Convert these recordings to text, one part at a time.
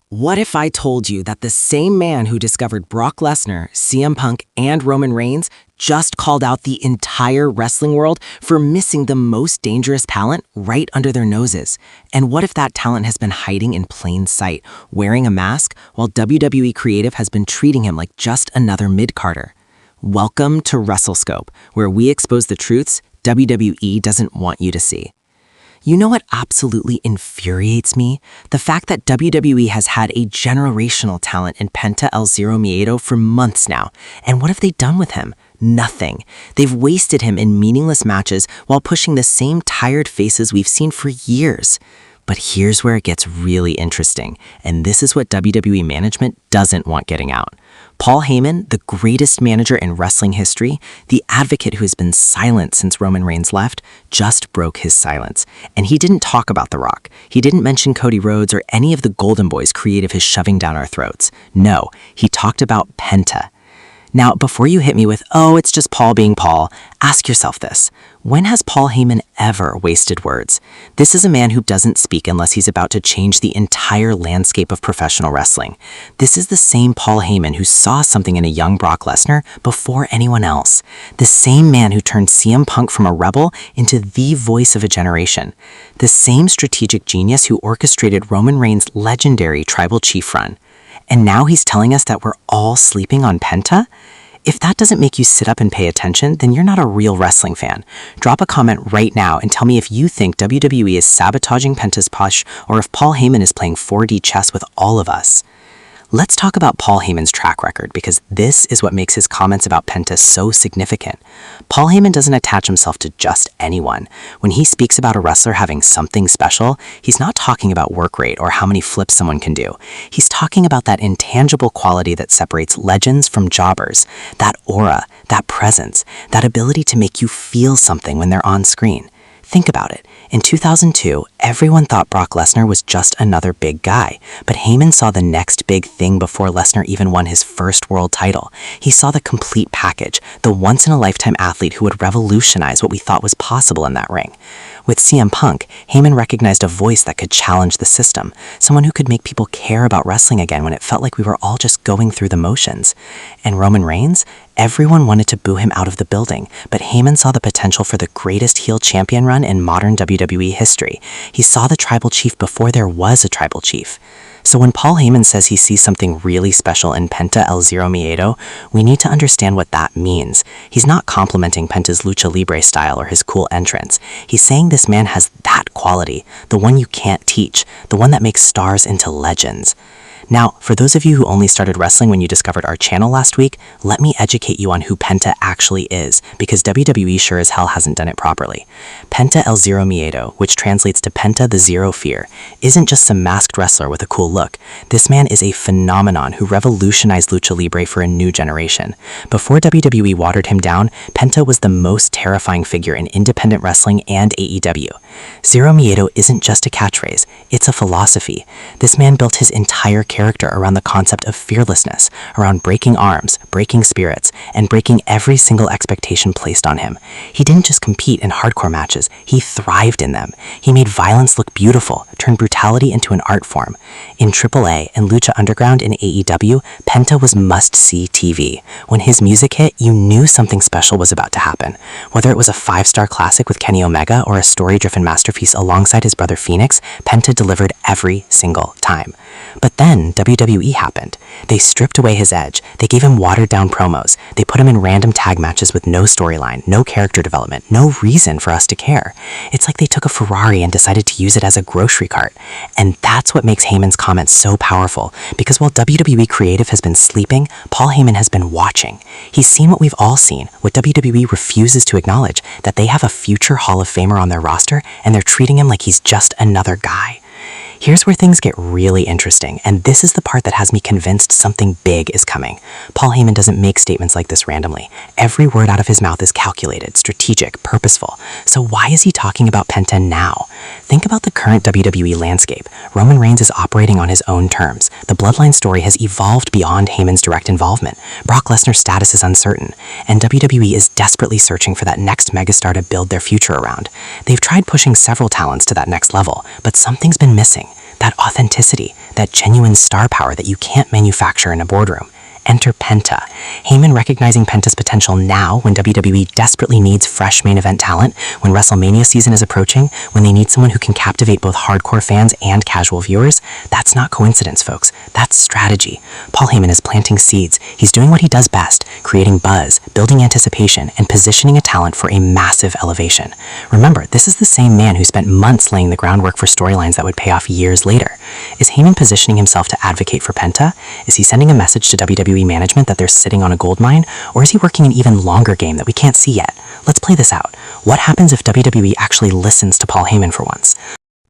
What if I told you that the same man who discovered Brock Lesnar, CM Punk, and Roman Reigns just called out the entire wrestling world for missing the most dangerous talent right under their noses? And what if that talent has been hiding in plain sight, wearing a mask, while WWE Creative has been treating him like just another midcarder? Welcome to Wrestle Scope, where we expose the truths WWE doesn't want you to see. You know what absolutely infuriates me? The fact that WWE has had a generational talent in Penta El Zero Miedo for months now. And what have they done with him? Nothing. They've wasted him in meaningless matches while pushing the same tired faces we've seen for years. But here's where it gets really interesting, and this is what WWE management doesn't want getting out. Paul Heyman, the greatest manager in wrestling history, the advocate who has been silent since Roman Reigns left, just broke his silence. And he didn't talk about The Rock. He didn't mention Cody Rhodes or any of the Golden Boys Creative is shoving down our throats. No, he talked about Penta. Now, before you hit me with, oh, it's just Paul being Paul, ask yourself this. When has Paul Heyman ever wasted words? This is a man who doesn't speak unless he's about to change the entire landscape of professional wrestling. This is the same Paul Heyman who saw something in a young Brock Lesnar before anyone else. The same man who turned CM Punk from a rebel into the voice of a generation. The same strategic genius who orchestrated Roman Reigns' legendary Tribal Chief run. And now he's telling us that we're all sleeping on Penta? If that doesn't make you sit up and pay attention, then you're not a real wrestling fan. Drop a comment right now and tell me if you think WWE is sabotaging Penta's push or if Paul Heyman is playing 4D chess with all of us. Let's talk about Paul Heyman's track record, because this is what makes his comments about Penta so significant. Paul Heyman doesn't attach himself to just anyone. When he speaks about a wrestler having something special, he's not talking about work rate or how many flips someone can do. He's talking about that intangible quality that separates legends from jobbers, that aura, that presence, that ability to make you feel something when they're on screen. Think about it. In 2002, everyone thought Brock Lesnar was just another big guy, but Heyman saw the next big thing before Lesnar even won his first world title. He saw the complete package, the once-in-a-lifetime athlete who would revolutionize what we thought was possible in that ring. With CM Punk, Heyman recognized a voice that could challenge the system, someone who could make people care about wrestling again when it felt like we were all just going through the motions. And Roman Reigns? Everyone wanted to boo him out of the building, but Heyman saw the potential for the greatest heel champion run in modern WWE history. He saw the Tribal Chief before there was a Tribal Chief. So when Paul Heyman says he sees something really special in Penta El Zero Miedo, we need to understand what that means. He's not complimenting Penta's lucha libre style or his cool entrance. He's saying this man has that quality, the one you can't teach, the one that makes stars into legends. Now, for those of you who only started wrestling when you discovered our channel last week, let me educate you on who Penta actually is, because WWE sure as hell hasn't done it properly. Penta El Zero Miedo, which translates to Penta the Zero Fear, isn't just some masked wrestler with a cool look. This man is a phenomenon who revolutionized lucha libre for a new generation. Before WWE watered him down, Penta was the most terrifying figure in independent wrestling and AEW. Zero Miedo isn't just a catchphrase, it's a philosophy. This man built his entire character around the concept of fearlessness, around breaking arms, breaking spirits, and breaking every single expectation placed on him. He didn't just compete in hardcore matches, he thrived in them. He made violence look beautiful, turned brutality into an art form. In AAA and Lucha Underground in AEW, Penta was must-see TV. When his music hit, you knew something special was about to happen. Whether it was a 5-star classic with Kenny Omega or a story-driven masterpiece alongside his brother Phoenix, Penta delivered every single time. But then WWE happened. They stripped away his edge. They gave him watered-down promos. They put him in random tag matches with no storyline, no character development, no reason for us to care. It's like they took a Ferrari and decided to use it as a grocery cart. And that's what makes Heyman's comments so powerful, because while WWE Creative has been sleeping, Paul Heyman has been watching. He's seen what we've all seen, what WWE refuses to acknowledge, that they have a future Hall of Famer on their roster, and they're treating him like he's just another guy. Here's where things get really interesting, and this is the part that has me convinced something big is coming. Paul Heyman doesn't make statements like this randomly. Every word out of his mouth is calculated, strategic, purposeful. So why is he talking about Penta now? Think about the current WWE landscape. Roman Reigns is operating on his own terms. The bloodline story has evolved beyond Heyman's direct involvement. Brock Lesnar's status is uncertain, and WWE is desperately searching for that next megastar to build their future around. They've tried pushing several talents to that next level, but something's been missing. That authenticity, that genuine star power that you can't manufacture in a boardroom. Enter Penta. Heyman recognizing Penta's potential now when WWE desperately needs fresh main event talent, when WrestleMania season is approaching, when they need someone who can captivate both hardcore fans and casual viewers. That's not coincidence, folks. That's strategy. Paul Heyman is planting seeds. He's doing what he does best, creating buzz, building anticipation, and positioning a talent for a massive elevation. Remember, this is the same man who spent months laying the groundwork for storylines that would pay off years later. Is Heyman positioning himself to advocate for Penta? Is he sending a message to WWE management that they're sitting on a gold mine? Or is he working an even longer game that we can't see yet? Let's play this out. What happens if WWE actually listens to Paul Heyman for once?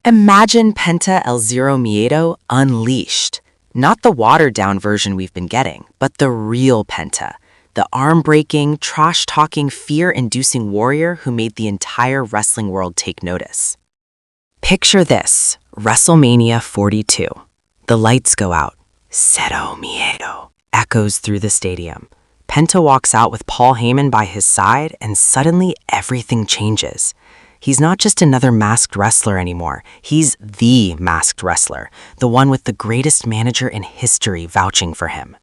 Imagine Penta El Zero Miedo unleashed. Not the watered-down version we've been getting, but the real Penta. The arm-breaking, trash-talking, fear-inducing warrior who made the entire wrestling world take notice. Picture this, WrestleMania 42. The lights go out. Zero Miedo echoes through the stadium. Penta walks out with Paul Heyman by his side, and suddenly everything changes. He's not just another masked wrestler anymore. He's the masked wrestler, the one with the greatest manager in history vouching for him.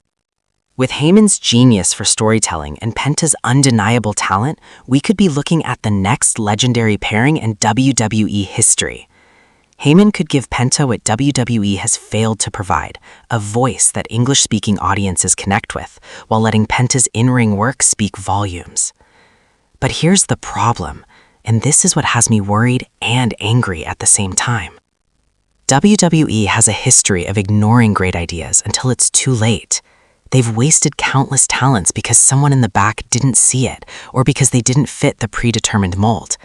With Heyman's genius for storytelling and Penta's undeniable talent, we could be looking at the next legendary pairing in WWE history. Heyman could give Penta what WWE has failed to provide, a voice that English-speaking audiences connect with, while letting Penta's in-ring work speak volumes. But here's the problem, and this is what has me worried and angry at the same time. WWE has a history of ignoring great ideas until it's too late. They've wasted countless talents because someone in the back didn't see it, or because they didn't fit the predetermined mold.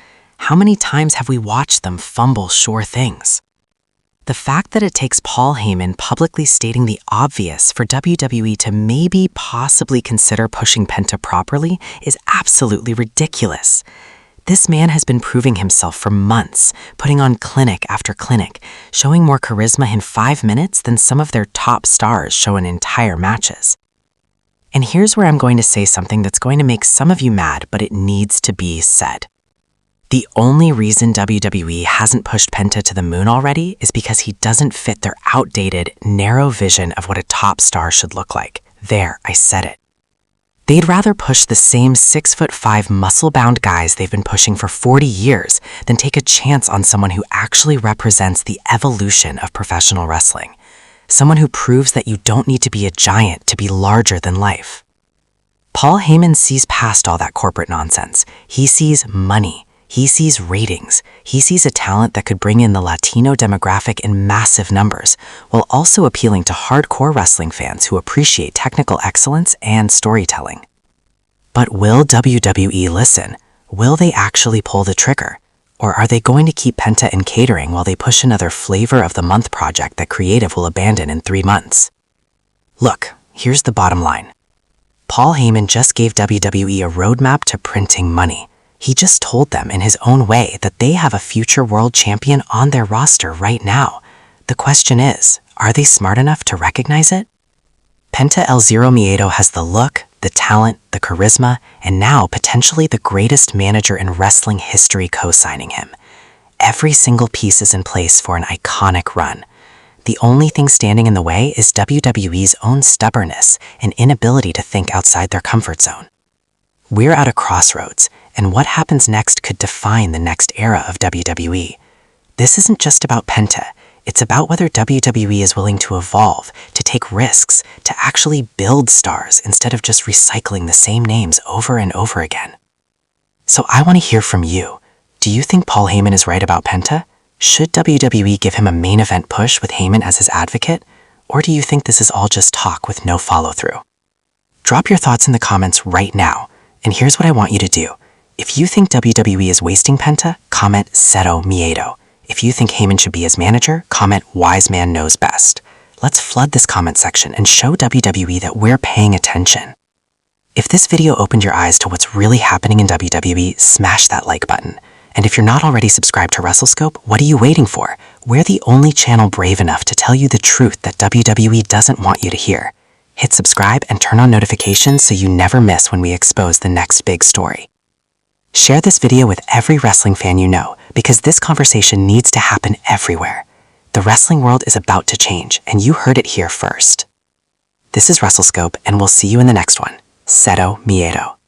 How many times have we watched them fumble sure things? The fact that it takes Paul Heyman publicly stating the obvious for WWE to maybe possibly consider pushing Penta properly is absolutely ridiculous. This man has been proving himself for months, putting on clinic after clinic, showing more charisma in 5 minutes than some of their top stars show in entire matches. And here's where I'm going to say something that's going to make some of you mad, but it needs to be said. The only reason WWE hasn't pushed Penta to the moon already is because he doesn't fit their outdated, narrow vision of what a top star should look like. There, I said it. They'd rather push the same 6'5" muscle-bound guys they've been pushing for 40 years than take a chance on someone who actually represents the evolution of professional wrestling. Someone who proves that you don't need to be a giant to be larger than life. Paul Heyman sees past all that corporate nonsense. He sees money. He sees ratings. He sees a talent that could bring in the Latino demographic in massive numbers, while also appealing to hardcore wrestling fans who appreciate technical excellence and storytelling. But will WWE listen? Will they actually pull the trigger? Or are they going to keep Penta in catering while they push another flavor of the month project that Creative will abandon in 3 months? Look, here's the bottom line. Paul Heyman just gave WWE a roadmap to printing money. He just told them in his own way that they have a future world champion on their roster right now. The question is, are they smart enough to recognize it? Penta El Zero Miedo has the look, the talent, the charisma, and now potentially the greatest manager in wrestling history co-signing him. Every single piece is in place for an iconic run. The only thing standing in the way is WWE's own stubbornness and inability to think outside their comfort zone. We're at a crossroads, and what happens next could define the next era of WWE. This isn't just about Penta. It's about whether WWE is willing to evolve, to take risks, to actually build stars instead of just recycling the same names over and over again. So I want to hear from you. Do you think Paul Heyman is right about Penta? Should WWE give him a main event push with Heyman as his advocate? Or do you think this is all just talk with no follow-through? Drop your thoughts in the comments right now. And here's what I want you to do. If you think WWE is wasting Penta, comment Zero Miedo. If you think Heyman should be his manager, comment Wise Man Knows Best. Let's flood this comment section and show WWE that we're paying attention. If this video opened your eyes to what's really happening in WWE, smash that like button. And if you're not already subscribed to Wrestle Scope, what are you waiting for? We're the only channel brave enough to tell you the truth that WWE doesn't want you to hear. Hit subscribe and turn on notifications so you never miss when we expose the next big story. Share this video with every wrestling fan you know, because this conversation needs to happen everywhere. The The wrestling world is about to change, and you heard it here first. This is Wrestle Scope, and we'll see you in the next one. Zero Miedo.